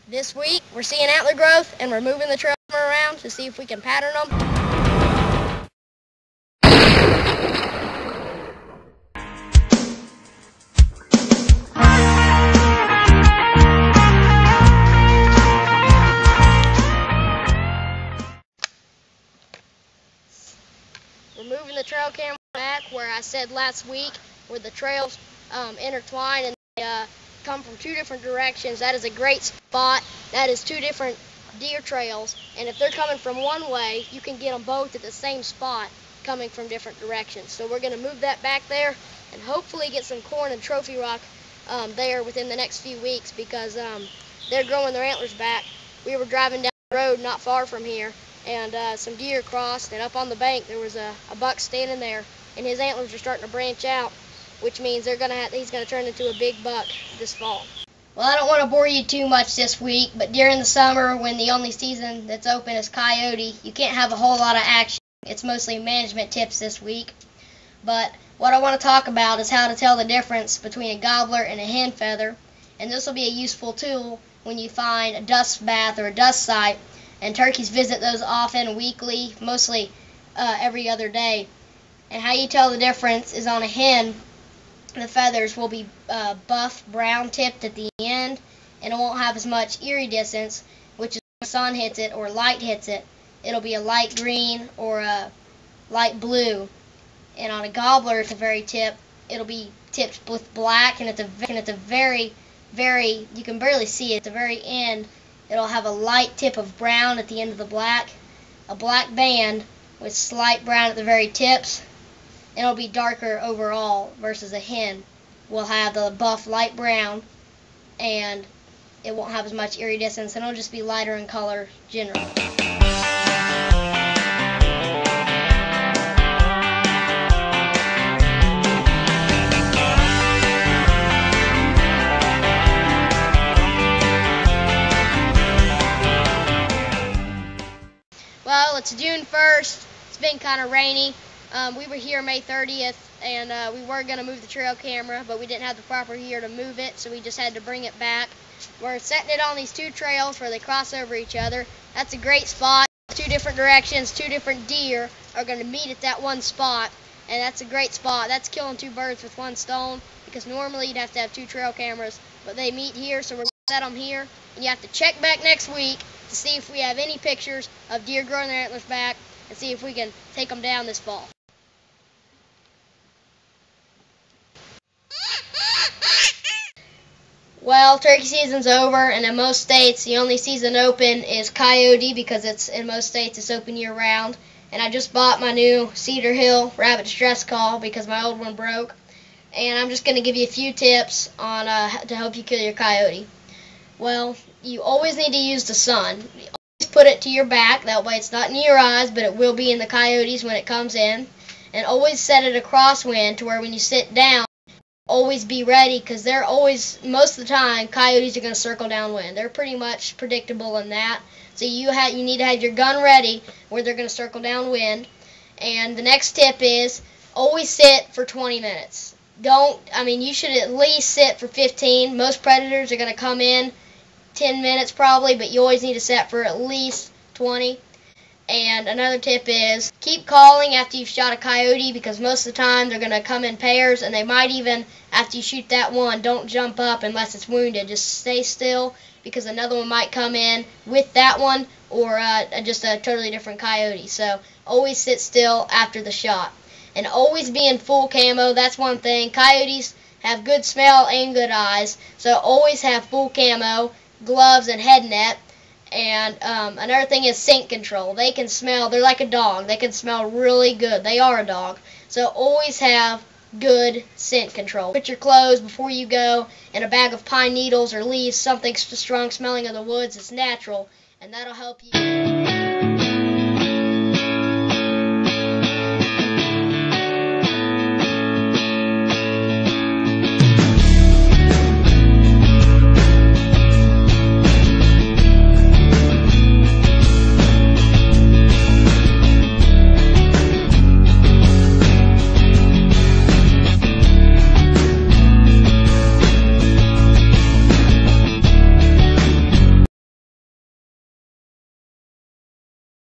This week, we're seeing antler growth, and we're moving the trail camera around to see if we can pattern them. We're moving the trail camera back where I said last week, where the trails intertwine and they come from two different directions. That is a great spot. That is two different deer trails, and if they're coming from one way, you can get them both at the same spot coming from different directions. So we're going to move that back there and hopefully get some corn and trophy rock there within the next few weeks, because they're growing their antlers back. We were driving down the road not far from here, and some deer crossed, and up on the bank there was a buck standing there, and his antlers are starting to branch out, which means he's going to turn into a big buck this fall. Well, I don't want to bore you too much this week, but during the summer, when the only season that's open is coyote, you can't have a whole lot of action. It's mostly management tips this week. But what I want to talk about is how to tell the difference between a gobbler and a hen feather, and this will be a useful tool when you find a dust bath or a dust site, and turkeys visit those often, weekly, mostly every other day. And how you tell the difference is on a hen, the feathers will be buff brown tipped at the end, and it won't have as much iridescence, which is when the sun hits it or light hits it. It'll be a light green or a light blue. And on a gobbler at the very tip, it'll be tipped with black, and at the very, you can barely see it, at the very end, it'll have a light tip of brown at the end of the black, a black band with slight brown at the very tips. It'll be darker overall, versus a hen will have the buff light brown, and it won't have as much iridescence, and it'll just be lighter in color generally. Well, it's June 1st. It's been kind of rainy. We were here May 30th, and we were going to move the trail camera, but we didn't have the proper gear to move it, so we just had to bring it back. We're setting it on these two trails where they cross over each other. That's a great spot. Two different directions, two different deer are going to meet at that one spot, and that's a great spot. That's killing two birds with one stone, because normally you'd have to have two trail cameras, but they meet here, so we're going to set them here. And you have to check back next week to see if we have any pictures of deer growing their antlers back, and see if we can take them down this fall. Well, turkey season's over, and in most states, the only season open is coyote, because in most states it's open year-round. And I just bought my new Cedar Hill rabbit distress call because my old one broke. And I'm just going to give you a few tips on to help you kill your coyote. Well, you always need to use the sun. You always put it to your back, that way it's not in your eyes, but it will be in the coyotes when it comes in. And always set it a crosswind to where when you sit down, always be ready, because they're always, most of the time, coyotes are going to circle downwind. They're pretty much predictable in that. So you need to have your gun ready where they're going to circle downwind. And the next tip is always sit for 20 minutes. You should at least sit for 15. Most predators are going to come in 10 minutes probably, but you always need to set for at least 20. And another tip is keep calling after you've shot a coyote, because most of the time they're going to come in pairs, and they might even, after you shoot that one, don't jump up unless it's wounded. Just stay still, because another one might come in with that one, or just a totally different coyote. So always sit still after the shot. And always be in full camo. That's one thing. Coyotes have good smell and good eyes, so always have full camo, gloves, and head net. And another thing is scent control. They can smell, they're like a dog. They can smell really good. They are a dog. So always have good scent control. Put your clothes before you go in a bag of pine needles or leaves, something strong smelling of the woods. It's natural, and that'll help you.